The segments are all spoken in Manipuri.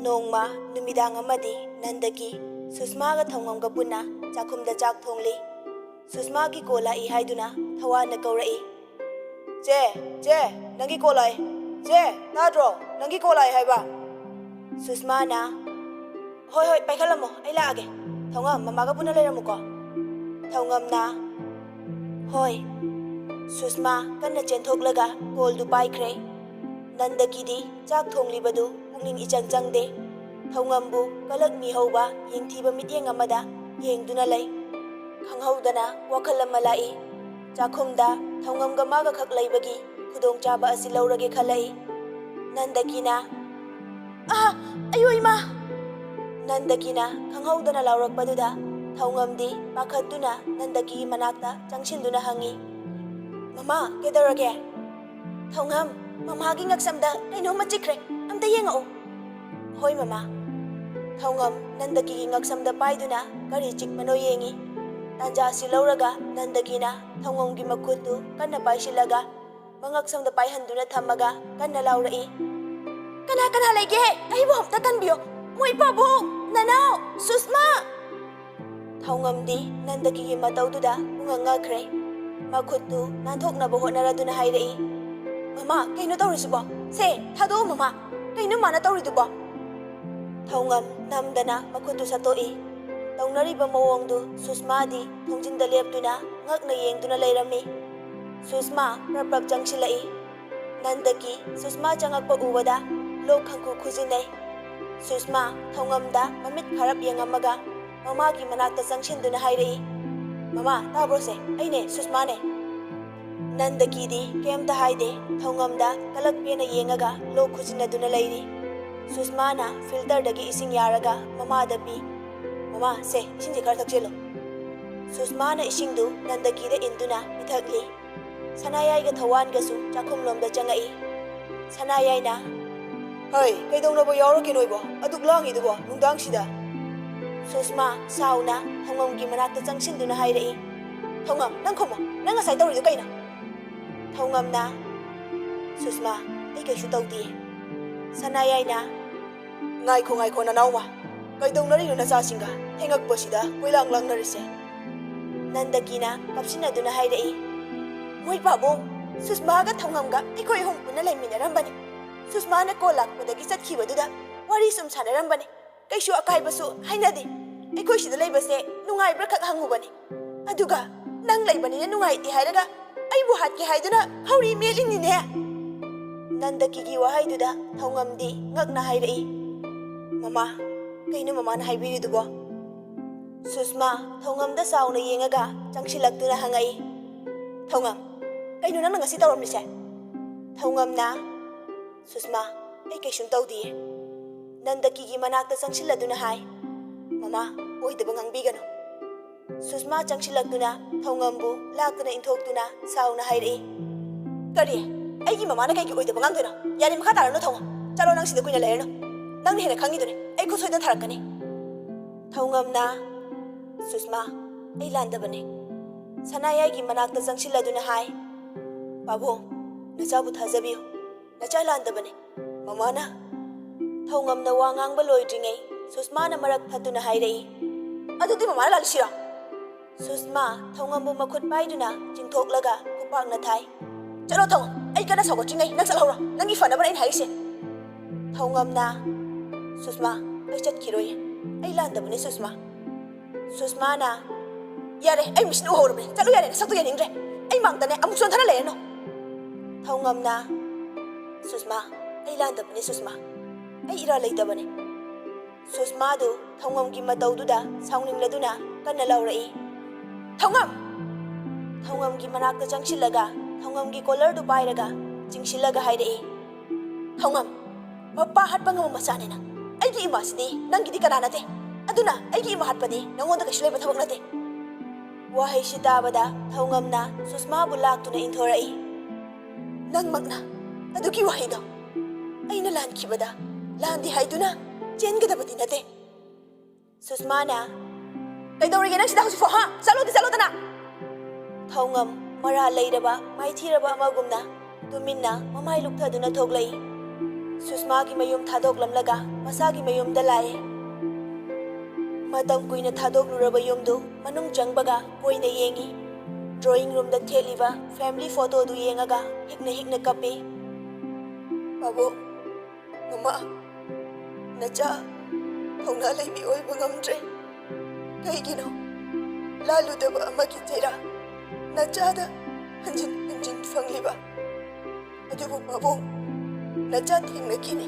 नोंमा नुमिदांग अमदी नंदकी सुषमागा थौंगमगा पुन्ना चाखुमदा चाक थोंगली सुषमागी कोला इ हाइदुना थवाना कौरई चे नंगी कोलाई चे ताद्रो नंगी कोलाई हाइबा सुषमाना होय पाइखलमो आई लागे थौंगम ममागा पुन्ना लेरमुको थौंगमना होय सुषमा कन्ना चेंथोकलगा कोलदु पाइख्रे नंदकीदी चाक थोंगलिबदु पुंगनिंग इचंग चंगदे थौंगमबु कलक मिहौबा येंगथीबा मित्येंग अमदा येंगदुना लै खंगहौदना वखल अमा लाई चाखुमदा थौंगमगा मागा खक लैबगी खुदोंग चाबा असि लौरगे खलै नंदकीना अयो इमा नंदकीना खंगहौदना लाउरकपदुदा थौंगमदी पाखतुना नंदकी मनाक्ता चंगसिनदुना हंगी mama केदरगे थौंगम ममागी ngaksamda kainoma chikre amta yengao hoi mama thongam nandaki ngaksamda paiduna kari chikmano yengi tanja si lauraga nandaki na thongom gi makhutu kanna paisilaga mangaksamda paihanduna thamaga kanna laurai kana lege ai bo hamta kanbio moi pabu nanao susma thongam di nandaki gi mataududa unganga khre makhutu nanthokna bo honaraduna hairai Mama, kaino tawrisibo? Se, thado mama. Kaino mana tawridubo? Thongam namdana makhutu satoi. Tawnariba mawongdu Susma di thongjinda leptuna ngakna yengduna leiramni. Susma praprak changsilai. Nandaki Susma changakpa ubada lok khangku khujinai. Susma thongamda mamit kharap yengamaga mama gi manakta changshinduna hairai. Mama, tabro se. Aine Susma ne. नंदकी दी केमता हाइदे थौंगमदा कलक पेना येंगागा लो खुजिनदुना लैरी सुषमाना फिल्टर दगी इसिंग यारागा ममादा पी ममा से इसिंग खर थक्चेलो सुषमाना इसिंगदु नंदकीदा इंदुना पिथकली सनायाईगा थवानगसु चाखुमलोमदा चंगाई सनायाईना हय कैदौनबो यावरके नोइबो अदुक लांगिदुबो नुंदांगसिदा सुषमा साउना थौंगमगी मनाक्ता चंगसिनदुना हाइरई थौंगम नंग खोमो नंग ngasai तौरिदु कैना थौंगमना सुषमा आई कैसु तौदी सनायाईना ngaiko nanauma kaidongnariनो nachasinga thengakpasida koilang langnarise nandakina kapsinaduna hairei moi babo susma ga thongam ga ikoi hum puna laiminarambani susma na kolakpadagi chatkibaduda wari sum sanarambani kaisu akaibasu hainadi ikoi sida laibase nungai brakak hangubani aduga nang laibani na nungai ti hairaga aibu hatke haiduna hauri melini ne nandaki gi wahaiduda thongam di ngakna hairei mama kaino mama na haibiri dubo susma thongam da sauna yengaga changsilaktuna hangai thongam kaino nang ngasi tawram lise thongam na susma ai kaisum tawdi nandaki gi manakta changsiladuna hai mama oidaba ngangbigano Susma changsilaktuna thongambu laktuna inthoktuna sauna hairei kari aigi mama na kaigi oidaba ngangduna yari makha tarano thongam chalo nang sida kuina lerno nang ni hena khangidune ai ko soida tharakani thongamna Susma ai landabane sanayai gi manakta changsiladuna hai babu nachabu thajabiyo nacha landabane mama na thongamna wangangbal loidringai Susma na marak thatuna hairei adudi mama la lalsira Susma thongambu makhut paiduna jingthoklaga kupakna thai chalo thong ai kana sawatringai nang salhora nangi fanaba ai haise thongamna Susma ai chatkiroi ai landabane Susma na yare ai misnu horbe chalo yare sakto yaningre ai mangtane amuk son thana leno thongamna Susma ai landabane Susma ai ira leitabane Susma du thongam gi mataududa sauningladuna kanna laurai thongam gi manakta changsilaga thongam gi collar du pairaga chingsilaga hairei thongam mappa hatpanga masane na ai gi imasidi nangi di kana nate aduna ai gi mahatpadi nangonda kaishulai bathabak nate wahai sitabada thongam na Susma bu laktuna inthorai nang magna aduki wahai do aina lan khibada landi haiduna chenggadabati nate Susma na kaidorige nang sida husifo ha salo dana thongam mara leiraba mai thiraba amagumna tuminna mamai lukthaduna thoglai ꯁꯨꯁꯃꯥꯒꯤ ꯃꯌꯨꯝ ꯊꯥꯗꯣꯛꯂꯝꯂꯒ ꯃꯁꯥꯒꯤ ꯃꯌꯨꯝꯗ ꯂꯥꯛꯑꯦ꯫ ꯃꯇꯝ ꯀꯨꯏꯅ ꯊꯥꯗꯣꯛꯂꯨꯔꯕ ꯌꯨꯝꯗꯨ ꯃꯅꯨꯡ ꯆꯪꯕꯒ ꯀꯣꯏꯅ ꯌꯦꯡꯉꯤ꯫ ꯗ꯭ꯔꯣꯌꯤꯡ ꯔꯨꯝꯗ ꯊꯦꯠꯂꯤꯕ ꯐꯦꯃꯤꯂꯤ ꯐꯣꯇꯣꯗꯨ ꯌꯦꯡꯉꯒ ꯍꯤꯛꯅ ꯀꯞꯄꯤ꯫ ꯄꯥꯕꯨꯡ, ꯃꯃꯥ, ꯅꯆꯥ ꯊꯧꯅꯥ ꯂꯩꯕꯤ ꯑꯣꯏꯕ ꯉꯝꯗ꯭ꯔꯦ꯫ ꯀꯩꯒꯤꯅꯣ? ꯂꯥꯜꯂꯨꯗꯕ ꯑꯃꯒꯤ ꯆꯩꯔꯥ ꯅꯆꯥꯗ ꯍꯟꯖꯤꯟ ꯍꯟꯖꯤꯟ ꯐꯪꯂꯤꯕ? ꯑꯗꯨꯕꯨ ꯄꯥꯕꯨꯡ, ꯅꯆꯥ ꯊꯦꯡꯅꯈꯤꯅꯤ꯫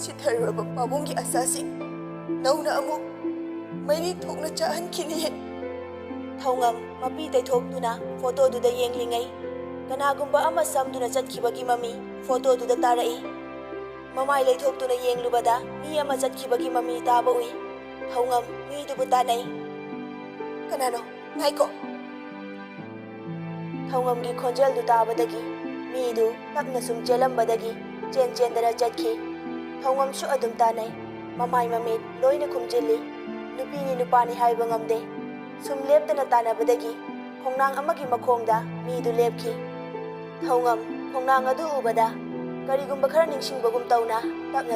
ꯁꯤꯊꯔꯨꯔꯕ ꯄꯥꯕꯨꯡꯒꯤ ꯑꯁꯥꯁꯤꯡ ꯅꯧꯅ ꯑꯃꯨꯛ ꯃꯩꯔꯤ ꯊꯣꯛꯅ ꯆꯥꯍꯟꯈꯤꯅꯤꯌꯦ꯫ ꯊꯧꯉꯝ ꯃꯄꯤ ꯇꯩꯊꯣꯛꯇꯨꯅ ꯐꯣꯇꯣꯗꯨꯗ ꯌꯦꯡꯂꯤꯉꯩ ꯀꯅꯥꯒꯨꯝꯕ ꯑꯃ ꯁꯝꯗꯨꯅ ꯆꯠꯈꯤꯕꯒꯤ ꯃꯃꯤ ꯐꯣꯇꯣꯗꯨꯗ ꯇꯥꯔꯛꯏ꯫ ꯃꯃꯥꯏ ꯂꯩꯊꯣꯛꯇꯨꯅ ꯌꯦꯡꯂꯨꯕꯗ ꯃꯤ ꯑꯃ ꯆꯠꯈꯤꯕꯒꯤ ꯃꯃꯤ ꯇꯥꯕ ꯎꯏ꯫ ꯊꯧꯉꯝ ꯃꯤꯗꯨꯕꯨ ꯇꯥꯟꯅꯩ꯫ ꯀꯅꯥꯅꯣ? ꯉꯥꯏꯈꯣ! ꯊꯧꯉꯝꯒꯤ ꯈꯣꯟꯖꯦꯜꯗꯨ ꯇꯥꯕꯗꯒꯤ ꯃꯤꯗꯨ ꯇꯞꯅ ꯁꯨꯝ ꯆꯦꯜꯂꯝꯕꯗꯒꯤ ꯆꯦꯟꯗꯅ ꯆꯠꯈꯤ꯫ ꯊꯧꯉꯝꯁꯨ ꯑꯗꯨꯝ ꯇꯥꯟꯅꯩ꯫ ꯃꯃꯥꯏ ꯃꯃꯤꯠ ꯂꯣꯏꯅ ꯈꯨꯝꯖꯤꯜꯂꯤ꯫ ꯅꯨꯄꯤꯅꯤ ꯅꯨꯄꯥꯅꯤ ꯍꯥꯏꯕ ꯉꯝꯗꯦ꯫ ꯁꯨꯝ ꯂꯦꯞꯇꯅ ꯇꯥꯟꯅꯕꯗꯒꯤ ꯈꯣꯡꯅꯥꯡ ꯑꯃꯒꯤ ꯃꯈꯣꯡꯗ ꯃꯤꯗꯨ ꯂꯦꯞꯈꯤ꯫ ꯊꯧꯉꯝ ꯈꯣꯡꯅꯥꯡ ꯑꯗꯨ ꯎꯕꯗ ꯀꯔꯤꯒꯨꯝꯕ ꯈꯔ ꯅꯤꯡꯁꯤꯡꯕꯒꯨꯝ ꯇꯧꯅ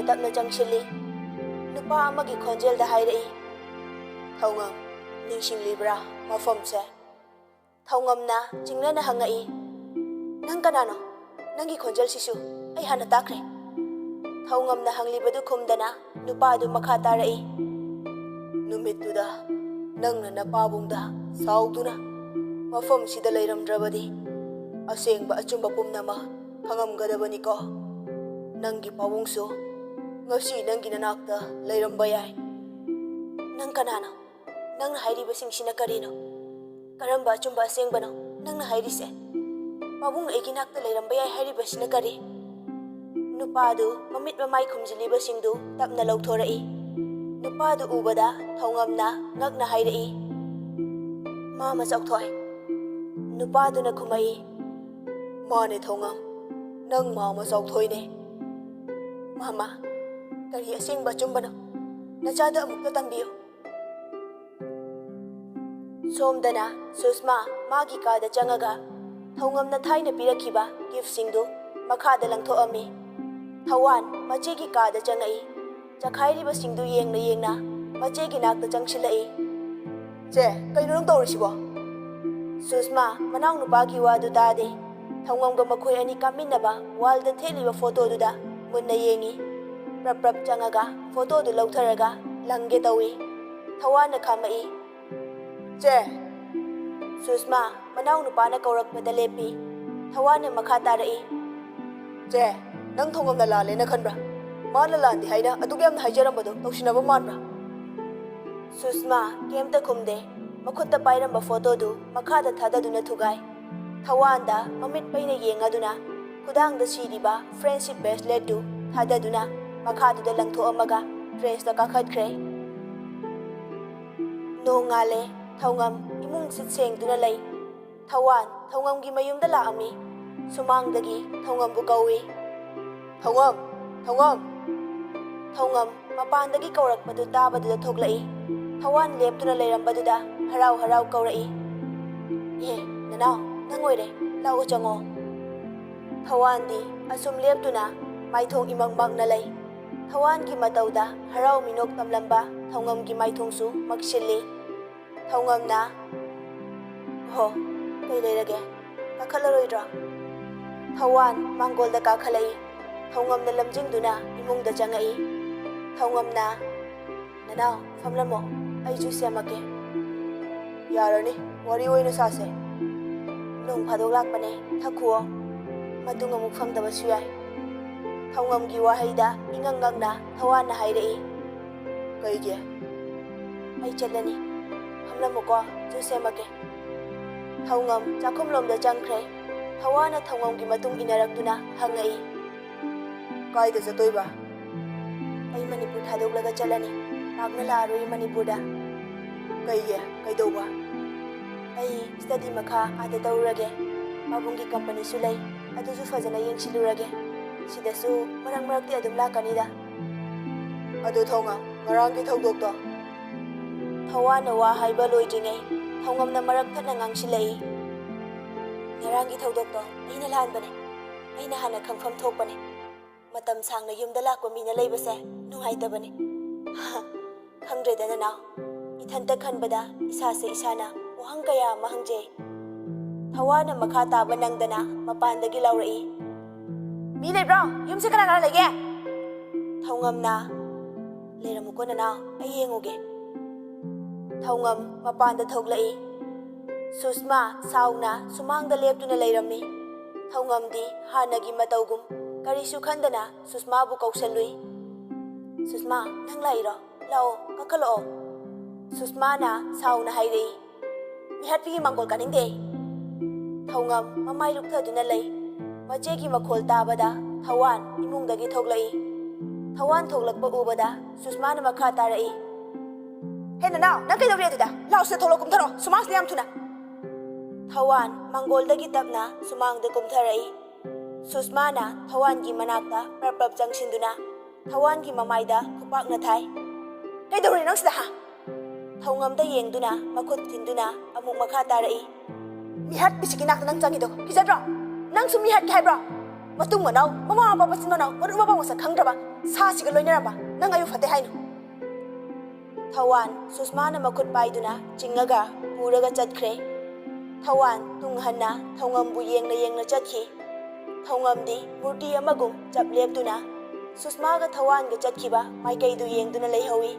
ꯇꯞꯅ ꯆꯪꯁꯤꯜꯂꯤ꯫ ꯅꯨꯄꯥ ꯑꯃꯒꯤ ꯈꯣꯟꯖꯦꯜꯗ ꯍꯥꯏꯔꯛꯏ, ꯊꯧꯉꯝ, ꯅꯤꯡꯁꯤꯡꯂꯤꯕ꯭ꯔꯥ ꯃꯐꯝꯁꯦ? ꯊꯧꯉꯝꯅ ꯆꯤꯡꯅꯅ ꯍꯪꯉꯛꯏ, ꯅꯪ ꯀꯅꯥꯅꯣ? ꯅꯪꯒꯤ ꯈꯣꯟꯖꯦꯜꯁꯤꯁꯨ ꯑꯩ ꯍꯥꯟꯅ ꯇꯥꯈ꯭ꯔꯦ꯫ ꯊꯧꯉꯝꯅ ꯍꯪꯂꯤꯕꯗꯨ ꯈꯨꯝꯗꯅ ꯅꯨꯄꯥꯗꯨ ꯃꯈꯥ ꯇꯥꯔꯛꯏ, ꯅꯨꯃꯤꯠꯇꯨꯗ ꯅꯪꯅ ꯅꯄꯥꯕꯨꯡꯗ ꯁꯥꯎꯗꯨꯅ ꯃꯐꯝꯁꯤꯗ ꯂꯩꯔꯝꯗ꯭ꯔꯕꯗꯤ ꯑꯁꯦꯡꯕ ꯑꯆꯨꯝꯕ ꯄꯨꯝꯅꯃꯛ ꯈꯪꯉꯝꯒꯗꯕꯅꯤꯀꯣ꯫ ꯅꯪꯒꯤ ꯄꯥꯕꯨꯡꯁꯨ ꯉꯁꯤ ꯅꯪꯒꯤ ꯅꯅꯥꯛꯇ ꯂꯩꯔꯝꯕ ꯌꯥꯏ꯫ ꯅꯪ ꯀꯅꯥꯅꯣ? ꯅꯪꯅ ꯍꯥꯏꯔꯤꯕꯁꯤꯡꯁꯤꯅ ꯀꯔꯤꯅꯣ? ꯀꯔꯝꯕ ꯑꯆꯨꯝꯕ ꯑꯁꯦꯡꯕꯅꯣ ꯅꯪꯅ ꯍꯥꯏꯔꯤꯁꯦ? ꯄꯥꯕꯨꯡ ꯑꯩꯒꯤ ꯅꯥꯛꯇ ꯂꯩꯔꯝꯕ ꯌꯥꯏ ꯍꯥꯏꯔꯤꯕꯁꯤꯅ ꯀꯔꯤ? ꯅꯨꯄꯥꯗꯨ ꯃꯃꯤꯠ ꯃꯃꯥꯏ ꯈꯨꯝꯖꯤꯜꯂꯤꯕꯁꯤꯡꯗꯨ ꯇꯞꯅ ꯂꯧꯊꯣꯔꯛꯏ꯫ ꯅꯨꯄꯥꯗꯨ ꯎꯕꯗ ꯊꯧꯉꯝꯅ ꯉꯛꯅ ꯍꯥꯏꯔꯛꯏ, ꯃꯥꯃ ꯆꯥꯎꯊꯣꯏ꯫ ꯅꯨꯄꯥꯗꯨꯅ ꯈꯨꯝꯃꯛꯏ, ꯃꯥꯅꯦ ꯊꯧꯉꯝ, ꯅꯪ ꯃꯥꯃ ꯆꯥꯎꯊꯣꯏꯅꯦ꯫ ꯃꯥꯃ, ꯀꯔꯤ ꯑꯁꯦꯡꯕ ꯑꯆꯨꯝꯕꯅꯣ? ꯅꯆꯥꯗ ꯑꯃꯨꯛꯇ ꯇꯝꯕꯤꯌꯨ꯫ ꯁꯣꯝꯗꯅ ꯁꯨꯁꯃꯥ ꯃꯥꯒꯤ ꯀꯥꯗ ꯆꯪꯉꯒ ꯊꯧꯉꯝꯅ ꯊꯥꯏꯅ ꯄꯤꯔꯛꯈꯤꯕ ꯒꯤꯐꯁꯤꯡꯗꯨ ꯃꯈꯥꯗ ꯂꯪꯊꯣꯛꯑꯝꯃꯤ꯫ ꯊꯧꯋꯥꯟ ꯃꯆꯦꯒꯤ ꯀꯥꯗ ꯆꯪꯉꯛꯏ꯫ ꯆꯈꯥꯏꯔꯤꯕꯁꯤꯡꯗꯨ ꯌꯦꯡꯅ ꯃꯆꯦꯒꯤ ꯅꯥꯛꯇ ꯆꯪꯁꯤꯜꯂꯛꯏ꯫ ꯆꯦ, ꯀꯩꯅꯣ ꯅꯪ ꯇꯧꯔꯤꯁꯤꯕꯣ? ꯁꯨꯁꯃꯥ ꯃꯅꯥꯎꯅꯨꯄꯥꯒꯤ ꯋꯥꯗꯨ ꯇꯥꯗꯦ꯫ ꯊꯧꯉꯝꯒ ꯃꯈꯣꯏ ꯑꯅꯤ ꯀꯥꯞꯃꯤꯟꯅꯕ ꯋꯥꯜꯗ ꯊꯦꯠꯂꯤꯕ ꯐꯣꯇꯣꯗꯨꯗ ꯃꯨꯟꯅ ꯌꯦꯡꯉꯤ꯫ ꯄ꯭ꯔꯞ ꯆꯪꯉꯒ ꯐꯣꯇꯣꯗꯨ ꯂꯧꯊꯔꯒ ꯂꯪꯒꯦ ꯇꯧꯏ꯫ ꯊꯧꯋꯥꯟꯅ ꯈꯥꯝꯃꯛꯏ, ꯆꯦ! ꯁꯨꯁꯃꯥ ꯃꯅꯥꯎꯅꯨꯄꯥꯅ ꯀꯧꯔꯛꯄꯗ ꯂꯦꯞꯄꯤ꯫ ꯊꯧꯋꯥꯟꯅ ꯃꯈꯥ ꯇꯥꯔꯛꯏ, ꯆꯦ, ꯅꯪ ꯊꯧꯉꯝꯅ ꯂꯥꯜꯂꯦꯅ ꯈꯟꯕ꯭ꯔꯥ? ꯃꯥꯅ ꯂꯥꯟꯗꯦ ꯍꯥꯏꯅ ꯑꯗꯨꯛ ꯌꯥꯝꯅ ꯍꯥꯏꯖꯔꯝꯕꯗꯣ ꯇꯧꯁꯤꯟꯅꯕ ꯃꯥꯟꯕ꯭ꯔꯥ? ꯁꯨꯁꯃꯥ ꯀꯩꯝꯇ ꯈꯨꯝꯗꯦ꯫ ꯃꯈꯨꯠꯇ ꯄꯥꯏꯔꯝꯕ ꯐꯣꯇꯣꯗꯨ ꯃꯈꯥꯗ ꯊꯥꯗꯗꯨꯅ ꯊꯨꯒꯥꯏ꯫ ꯊꯧꯋꯥꯟꯗ ꯃꯃꯤꯠ ꯄꯩꯅ ꯌꯦꯡꯉꯗꯨꯅ ꯈꯨꯗꯥꯡꯗ ꯁꯤꯔꯤꯕ ꯐ꯭ꯔꯦꯟꯗꯁꯤꯞ ꯕ꯭ꯔꯦꯁꯂꯦꯠꯇꯨ ꯊꯥꯗꯗꯨꯅ ꯃꯈꯥꯗꯨꯗ ꯂꯪꯊꯣꯛꯑꯝꯃꯒ ꯇ꯭ꯔꯦꯁꯇ ꯀꯥꯈꯠꯈ꯭ꯔꯦ꯫ ꯅꯣꯡꯉꯥꯜꯂꯦ꯫ ꯊꯧꯉꯝ ꯏꯃꯨꯡ ꯁꯤꯠ ꯁꯦꯡꯗꯨꯅ ꯂꯩ꯫ ꯊꯧꯋꯥꯟ ꯊꯧꯉꯝꯒꯤ ꯃꯌꯨꯝꯗ ꯂꯥꯛꯑꯝꯃꯤ꯫ ꯁꯨꯃꯥꯡꯗꯒꯤ ꯊꯧꯉꯝꯕꯨ ꯀꯧꯏ, ꯊꯧꯉꯝ! ꯊꯧꯉꯝ! ꯊꯧꯉꯝ ꯃꯄꯥꯟꯗꯒꯤ ꯀꯧꯔꯛꯄꯗꯨ ꯇꯥꯕꯗꯨꯗ ꯊꯣꯛꯂꯛꯏ꯫ ꯊꯧꯋꯥꯟ ꯂꯦꯞꯇꯨꯅ ꯂꯩꯔꯝꯕꯗꯨꯗ ꯍꯔꯥꯎ ꯀꯧꯔꯛꯏ, ꯅꯅꯥꯎ, ꯅꯪ ꯑꯣꯏꯔꯦ, ꯂꯥꯛꯑꯣ ꯆꯪꯉꯣ꯫ ꯊꯧꯋꯥꯟꯗꯤ ꯑꯁꯨꯝ ꯂꯦꯞꯇꯨꯅ ꯃꯥꯏꯊꯣꯡ ꯏꯃꯪꯃꯛꯅ ꯂꯩ꯫ ꯊꯧꯋꯥꯟꯒꯤ ꯃꯇꯧꯗ ꯍꯔꯥꯎ ꯃꯤꯅꯣꯛ ꯇꯝꯂꯝꯕ ꯊꯧꯉꯝꯒꯤ ꯃꯥꯏꯊꯣꯡꯁꯨ ꯃꯛꯁꯤꯜꯂꯤ꯫ ꯊꯧꯉꯝꯅ, ꯍꯣ, ꯀꯩ ꯂꯩꯔꯒꯦ? ꯀꯥꯈꯠꯂꯔꯣꯏꯗ꯭ꯔꯣ? ꯊꯧꯋꯥꯟ ꯃꯥꯡꯒꯣꯜꯗ ꯀꯥꯈꯠꯂꯛꯏ꯫ ꯊꯧꯉꯝꯅ ꯂꯝꯖꯤꯡꯗꯨꯅ ꯏꯃꯨꯡꯗ ꯆꯪꯉꯛꯏ꯫ ꯊꯧꯉꯝꯅ, ꯅꯅꯥꯎ, ꯐꯝꯂꯝꯃꯣ, ꯑꯩ ꯖꯨꯏꯁ ꯁꯦꯝꯃꯛꯀꯦ꯫ ꯌꯥꯔꯅꯤ, ꯋꯥꯔꯤ ꯑꯣꯏꯅ ꯁꯥꯁꯦ꯫ ꯅꯣꯡ ꯐꯥꯗꯣꯛ ꯂꯥꯛꯄꯅꯦ, ꯊꯛꯈꯨꯑꯣ, ꯃꯇꯨꯡ ꯑꯃꯨꯛ ꯐꯪꯗꯕꯁꯨ ꯌꯥꯏ꯫ ꯊꯧꯉꯝꯒꯤ ꯋꯥꯍꯩꯗ ꯏꯉꯛ ꯉꯛꯅ ꯊꯧꯋꯥꯟꯅ ꯍꯥꯏꯔꯛꯏ, ꯀꯩꯒꯤ? ꯑꯩ ꯆꯠꯂꯅꯤ, ꯐꯝꯂꯝꯃꯨꯀꯣ, ꯖꯨꯏꯁ ꯁꯦꯝꯃꯛꯀꯦ꯫ ꯊꯧꯉꯝ ꯆꯥꯛꯈꯨꯝꯂꯣꯝꯗ ꯆꯪꯈ꯭ꯔꯦ꯫ ꯊꯧꯋꯥꯟꯅ ꯊꯧꯉꯝꯒꯤ ꯃꯇꯨꯡ ꯏꯟꯅꯔꯛꯇꯨꯅ ꯍꯪꯉꯛꯏ, ꯀꯥꯏꯗ ꯆꯠꯇꯣꯏꯕ? ꯑꯩ ꯃꯅꯤꯄꯨꯔ ꯊꯥꯗꯣꯛꯂꯒ ꯆꯠꯂꯅꯤ, ꯄꯥꯛꯅ ꯂꯥꯛꯑꯔꯣꯏ ꯃꯅꯤꯄꯨꯔꯗ꯫ ꯀꯩꯒꯤ? ꯀꯩꯗꯧꯕ? ꯑꯩ ꯁ꯭ꯇꯗꯤ ꯃꯈꯥ ꯑꯥꯗ ꯇꯧꯔꯨꯔꯒꯦ꯫ ꯄꯥꯕꯨꯡꯒꯤ ꯀꯝꯄꯅꯤꯁꯨ ꯂꯩ, ꯑꯗꯨꯁꯨ ꯐꯖꯅ ꯌꯦꯡꯁꯤꯜꯂꯨꯔꯒꯦ꯫ ꯁꯤꯗꯁꯨ ꯃꯔꯛꯇꯤ ꯑꯗꯨꯝ ꯂꯥꯛꯀꯅꯤꯗ꯫ ꯑꯗꯨ ꯊꯧꯉꯝ, ꯉꯔꯥꯡꯒꯤ ꯊꯧꯗꯣꯛꯇꯣ? ꯊꯧꯋꯥꯟꯅ ꯋꯥ ꯍꯥꯏꯕ ꯂꯣꯏꯗ꯭ꯔꯤꯉꯩ ꯊꯧꯉꯝꯅ ꯃꯔꯛ ꯊꯠꯅ ꯉꯥꯡꯁꯤꯜꯂꯛꯏ, ꯉꯔꯥꯡꯒꯤ ꯊꯧꯗꯣꯛꯇꯣ ꯑꯩꯅ ꯂꯥꯟꯕꯅꯦ, ꯑꯩꯅ ꯍꯥꯟꯅ ꯈꯪꯐꯝ ꯊꯣꯛꯄꯅꯦ꯫ matam sangna yumda lakpa mina leibase nungaitabani. Khangdreda nanaw, ithanta khanbada isase isana wahang kaya mahangje. Thawana makha taba nangdana mapandagi laurai. Mi leibro, yumse kana lege? Thaungamna leiramuko nanaw, ai yenguge. Thaungam mapanda thoglai. Susma sauna sumangda leptuna leirammi. Thaungamdi hanagi mataugum karisu khandana Susma bu kausalui. Susma nang lairo lao kakhalo. Susma na sauna hairei. Mihatpi mangkol kaningde. Thaungam mamai lukthaduna lei. Machegi makhol tabada Thawan imungdagi thoglai. Thawan thoglakpa ubada Susma na makha tarai. Hey nanaw, nang kaidawri aduda? Lao sa tholo kumtharo, sumang siyam tuna. Thawan mangoldagi tapna sumangda kumtharai. Susma na Thawan gi manakta prapap jangsinduna. Thawan gi mamaida kupak na thai. Kaidawri nang sida ha? Thaungamda yengduna makhut thinduna amuk makha tarai. Mihat bisiki nakta nang jangido, kizadro? Nang sumihat kai bro? Matung manaw, mama papa sin manaw, maru mabang wasa khangdraba, sa siga loinaramba, nang ayu fate hainu. Thawan Susma na makhut paiduna chingaga puraga chatkre. Thawan tunghanna Thaungambu yengna chatkhi. Thaungamdi murti amagum chapleptuna Susma ga Thawan ga chatkhiba maikaidu yengduna leihawi.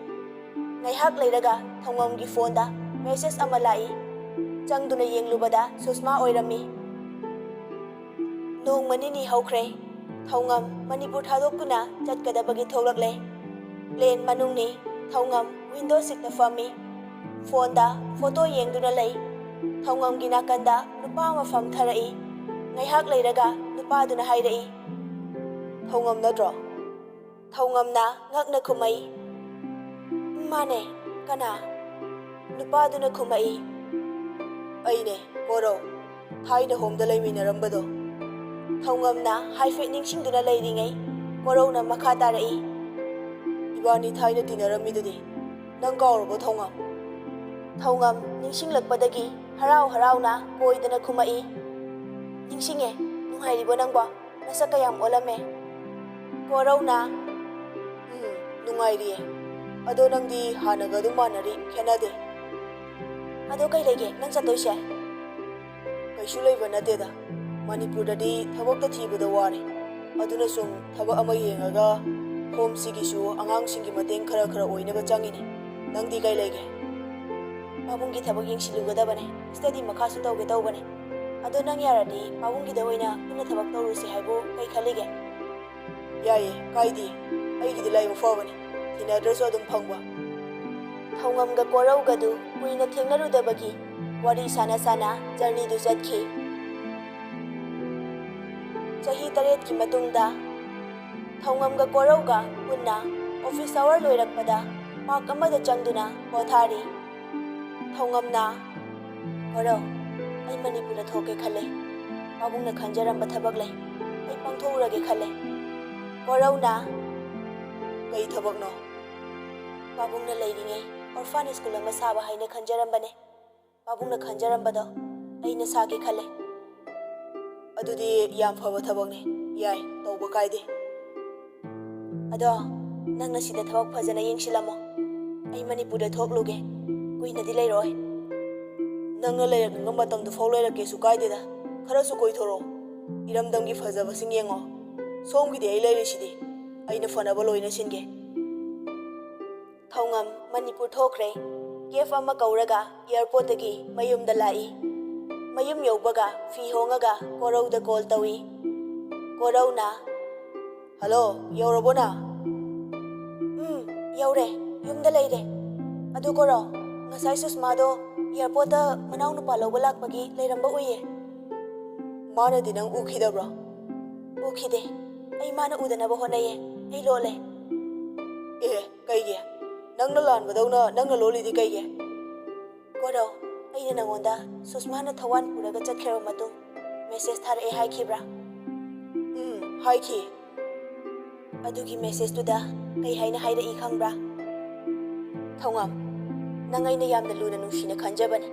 Ngaihak leiraga Thaungamgi phone da message ama lai. Changduna yenglubada Susma oirammi. Nong manini haukhre. Thaungam Manipur thadokuna chatkadabagi thoglakle. Plane manungni Thaungam window seat na fami. Phone da photo yengduna lei. Thaungamgi nakanda nupa ama fam tharai. Ngaihak leiraga nupa duna hairai. Thaungam nadro. Thaungam na ngakna khumai. Mane kana. Nupa duna khumai. Aine Koro. Thaina homda leiminarambado. Thaungam na haifet ningsingduna leiringai. Koro na makha tarai. Ibani thaina tinaramidudi. Nang kaurabo Thaungam. Thaungam ningsinglakpadagi harau na koidana khumai. Ningsinge nunghairibo nangbo nasa kayam olame. Korau na nungairiye. Ado nangdi hanaga du manari khenade. Ado kai lege nang chatoise? Kaisu leiba nateda. Manipurdadi thabakta thibada ware. Aduna sum thaba ama yengaga home sigisu angangsinggi mateng khara oinaba changini. Nangdi kai lege? Pabunggi thabak yengsilugadabane. Study makhasu tawge tawbane. Ado nang yaradi pabunggi da oina puna thabak tawrusi haibo kai khalige? Yaye kaidi. Aigidi laiba fabane. Tinadrasu adum phangba. Thaungamga Korauga du kuina thengnarudabagi wari sana journey du chatkhi. Chahi 8 ki matungda Thaungamga Korauga punna office hour loirakpada park amada changduna pothari. Thaungamna Korau ai Manipurda thoke khale. Pabungna khanjaramba thabak lai. Ai pangthorage khale. Korauna kai thabakno. Pabungna leiringai orphanage school ama saba haina khanjarambane. Pabungna khanjarambado aina sage khale. Adudi yam phaba thabakne. Yai tawba kaide. Ado nangna sida thabak phajana yengsilamo. Ai Manipurda thokluge. Kuina di leiroi. Nangna leirak ngamba tangdu fawlaira ke su kaideda. Khara su koi thoro. Iramdamgi phajaba sing yengo. Somgidi ai leirisidi. Aina fanaba loina singe. Thaungam Manipur thokre. Kef ama kauraga airport dagi mayumda lai. Mayum yaubaga fi hongaga Korauda call tawi. Korauna. Hello, yaurabona? Yaure. Yumda leire. Adu Korau. Ngasai Susmado airport da manau nupa lawba lakpagi leiramba uye. Mana dinang ukhidabra? Ukhide. Ai mana udanaba honaye. Ai lole. Kaige. Nangna lanbadawna nangna lolidi kaige. Korau, aina nangonda Susmana Thawan puraga chatkero matung message tharae haikibra. Haiki. Adugi message tuda kai haina haida I khangbra. Thaungam, nang aina yamna luna nungsina khanjabane.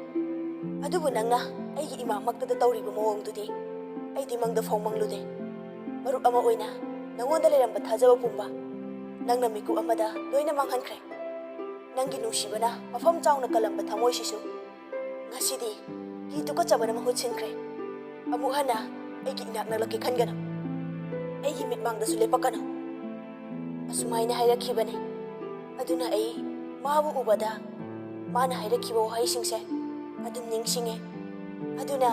Adubu nangna aigi ima maktada tawriba mawong tudi. Aidi mangda fawmanglude. Maruk ama oina ꯅꯪꯉꯣꯟꯗ ꯂꯩꯔꯝꯕ ꯊꯥꯖꯕ ꯄꯨꯝꯕ ꯅꯪꯅ ꯃꯤꯀꯨꯞ ꯑꯃꯗ ꯂꯣꯏꯅ ꯃꯥꯡꯍꯟꯈ꯭ꯔꯦ ꯅꯪꯒꯤ ꯅꯨꯡꯁꯤꯕꯅ ꯃꯐꯝ ꯆꯥꯎꯅ ꯀꯜꯂꯝꯕ ꯊꯃꯣꯏꯁꯤꯁꯨ ꯉꯁꯤꯗꯤ ꯀꯤ ꯇꯨꯀꯠꯆꯕꯅ ꯃꯍꯨꯠ ꯁꯤꯟꯈ꯭ꯔꯦ ꯑꯃꯨꯛ ꯍꯟꯅ ꯑꯩꯒꯤ ꯏꯅꯥꯛ ꯅꯛꯂꯛꯀꯦ ꯈꯟꯒꯅꯨ ꯑꯩꯒꯤ ꯃꯤꯠꯃꯥꯡꯗꯁꯨ ꯂꯦꯞꯄꯛꯀꯅꯨ ꯑꯁꯨꯃꯥꯏꯅ ꯍꯥꯏꯔꯛꯈꯤꯕꯅꯤ ꯑꯗꯨꯅ ꯑꯩ ꯃꯥꯕꯨ ꯎꯕꯗ ꯃꯥꯅ ꯍꯥꯏꯔꯛꯈꯤꯕ ꯋꯥꯍꯩꯁꯤꯡꯁꯦ ꯑꯗꯨꯝ ꯅꯤꯡꯁꯤꯡꯉꯦ ꯑꯗꯨꯅ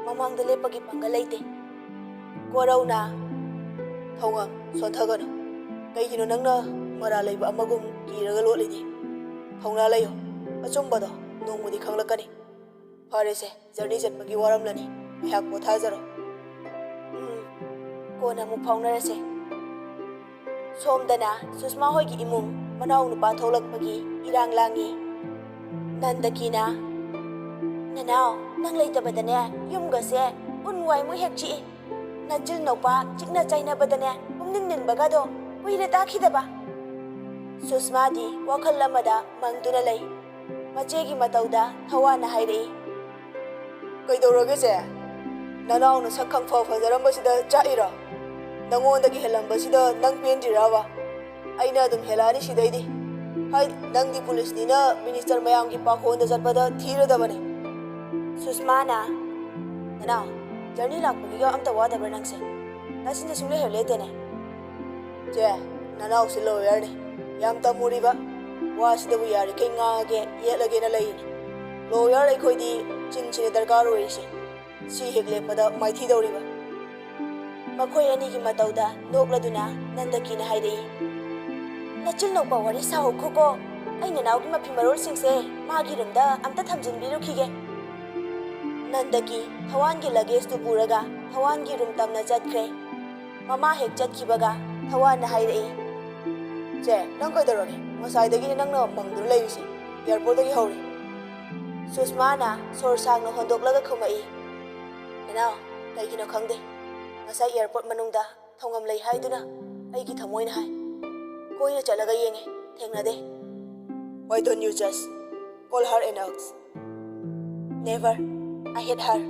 ꯃꯃꯥꯡꯗ ꯂꯦꯞꯄꯒꯤ ꯄꯥꯡꯒꯜ ꯂꯩꯇꯦ ꯀꯣꯔꯧꯅ ꯊꯧꯉꯝ ꯁꯣꯟꯊꯒꯅꯨ ꯀꯩꯒꯤꯅꯣ ꯅꯪꯅ ꯃꯔꯥ ꯂꯩꯕ ꯑꯃꯒꯨꯝ ꯀꯤꯔꯒ ꯂꯣꯠꯂꯤꯗꯤ ꯊꯧꯅꯥ ꯂꯩꯌꯨ ꯑꯆꯨꯝꯕꯗꯣ ꯅꯣꯡꯃꯗꯤ ꯈꯪꯂꯛꯀꯅꯤ ꯐꯔꯦꯁꯦ ꯖꯔꯅꯤ ꯆꯠꯄꯒꯤ ꯋꯥꯔꯝꯂꯅꯤ ꯉꯥꯏꯍꯥꯛ ꯄꯣꯊꯥꯖꯔꯣ ꯀꯣꯟꯅ ꯑꯃꯨꯛ ꯐꯥꯎꯅꯔꯁꯦ ꯁꯣꯝꯗꯅ ꯁꯨꯁꯃꯥ ꯍꯣꯏꯒꯤ ꯏꯃꯨꯡ ꯃꯅꯥꯎ ꯅꯨꯄꯥ ꯊꯣꯛꯂꯛꯄꯒꯤ ꯏꯔꯥꯡ ꯂꯥꯡꯉꯤ ꯅꯟꯗꯀꯤꯅ ꯅꯅꯥꯎ ꯅꯪ ꯂꯩꯇꯕꯗꯅꯦ ꯌꯨꯝꯒꯁꯦ ꯎꯟ ꯋꯥꯏꯃꯨꯛ ꯍꯦꯛ ꯆꯤꯛꯏ ꯅꯆꯤꯜ ꯅꯧꯄꯥ ꯆꯤꯛꯅ ꯆꯩꯅꯕꯗꯅꯦ ꯄꯨꯝꯅꯤꯡ ꯅꯤꯟꯕꯒꯗꯣ ꯀꯨꯏꯔꯦ ꯇꯥꯈꯤꯗꯕ ꯁꯨꯁꯃꯥꯗꯤ ꯋꯥꯈꯜ ꯑꯃꯗ ꯃꯪꯗꯨꯅ ꯂꯩ ꯃꯆꯦꯒꯤ ꯃꯇꯧꯗ ꯊꯋꯥꯟꯅ ꯍꯥꯏꯔꯛꯏ ꯀꯩꯗꯧꯔꯒꯦꯁꯦ ꯅꯅꯥꯎꯅ ꯁꯛ ꯈꯪꯐ ꯐꯖꯔꯝꯕꯁꯤꯗ ꯆꯥꯛꯏꯔꯣ ꯅꯪꯉꯣꯟꯗꯒꯤ ꯍꯦꯜꯂꯝꯕꯁꯤꯗ ꯅꯪ ꯄꯦꯟꯗ꯭ꯔꯤꯔꯕ ꯑꯩꯅ ꯑꯗꯨꯝ ꯍꯦꯜꯂꯛꯑꯅꯤ ꯁꯤꯗꯩꯗꯤ ꯍꯥꯏ ꯅꯪꯗꯤ ꯄꯨꯂꯤꯁꯅꯤꯅ ꯃꯤꯅꯤꯁꯇꯔ ꯃꯌꯥꯝꯒꯤ ꯄꯥꯈꯣꯟꯗ ꯆꯠꯄꯗ ꯊꯤꯔꯗꯕꯅꯤ ꯁꯨꯁꯃꯥꯅ ꯅꯅꯥꯎ ꯖꯔꯅꯤ ꯂꯥꯛꯄꯒꯤꯒ ꯑꯝꯇ ꯋꯥꯗꯕ꯭ꯔꯥ ꯅꯪꯁꯦ ꯅꯆꯤꯟꯗ ꯁꯨꯡꯂꯩ ꯍꯦꯛ ꯂꯦꯇꯦꯅꯦ ꯆꯦ ꯅꯅꯥꯎꯁꯤ ꯂꯣꯌꯔꯅꯤ ꯌꯥꯝ ꯇꯝꯃꯨꯔꯤꯕ ꯋꯥꯁꯤꯗꯕꯨ ꯌꯥꯔꯤꯈꯩ ꯉꯥꯡꯉꯒꯦ ꯌꯦꯠꯂꯒꯦꯅ ꯂꯩꯔꯤꯅꯤ ꯂꯣꯌꯔ ꯑꯩꯈꯣꯏꯗꯤ ꯆꯤꯟꯁꯤꯅ ꯗꯔꯀꯥꯔ ꯑꯣꯏꯔꯤꯁꯦ ꯁꯤ ꯍꯦꯛ ꯂꯦꯞꯄꯗ ꯃꯥꯏꯊꯤꯗꯧꯔꯤꯕ ꯃꯈꯣꯏ ꯑꯅꯤꯒꯤ ꯃꯇꯧꯗ ꯅꯣꯛꯂꯗꯨꯅ ꯅꯟꯗꯀꯤꯅ ꯍꯥꯏꯔꯛꯏ ꯅꯆꯤꯜ ꯅꯧꯄꯥ ꯋꯥꯔꯤ ꯁꯥꯍꯧꯈꯣꯀꯣ ꯑꯩ ꯅꯅꯥꯎꯒꯤ ꯃꯐꯤ ꯃꯔꯣꯜꯁꯤꯡꯁꯦ ꯃꯥꯒꯤ ꯔꯨꯝꯗ ꯑꯝꯇ ꯊꯝꯖꯤꯟꯕꯤꯔꯨꯈꯤꯒꯦ ꯅꯟꯗꯀꯤ ꯊꯋꯥꯟꯒꯤ ꯂꯒꯦꯖꯇꯨ ꯄꯨꯔꯒ ꯊꯋꯥꯟꯒꯤ ꯔꯨꯝ ꯇꯝꯅ ꯆꯠꯈ꯭ꯔꯦ ꯃꯃꯥ ꯍꯦꯛ ꯆꯠꯈꯤꯕꯒ ꯊꯋꯥꯟꯅ ꯍꯥꯏꯔꯛꯏ ꯆꯦ ꯅꯪ ꯀꯩꯗꯧꯔꯒꯦ ꯉꯁꯥꯏꯗꯒꯤꯅꯦ ꯅꯪꯅ ꯃꯪꯗꯨꯅ ꯂꯩꯔꯤꯁꯤ ꯑꯦꯌꯥꯔꯄꯣꯔꯠꯇꯒꯤ ꯍꯧꯔꯤ ꯁꯨꯁꯃꯥꯅ ꯁꯣꯔ ꯁꯥꯡꯅ ꯍꯣꯟꯗꯣꯛꯂꯒ ꯈꯨꯝꯃꯛꯏ ꯅꯅꯥꯎ ꯀꯩꯒꯤꯅꯣ ꯈꯪꯗꯦ ꯉꯁꯥꯏ ꯑꯦꯌꯥꯔꯄꯣꯔꯠ ꯃꯅꯨꯡꯗ ꯊꯧꯉꯝ ꯂꯩ ꯍꯥꯏꯗꯨꯅ ꯑꯩꯒꯤ ꯊꯃꯣꯏꯅ ꯍꯥꯏ ꯀꯣꯏꯅ ꯆꯠꯂꯒ ꯌꯦꯡꯉꯦ ꯊꯦꯡꯅꯗꯦ Why don't you just call her and ask? Never. I hate her.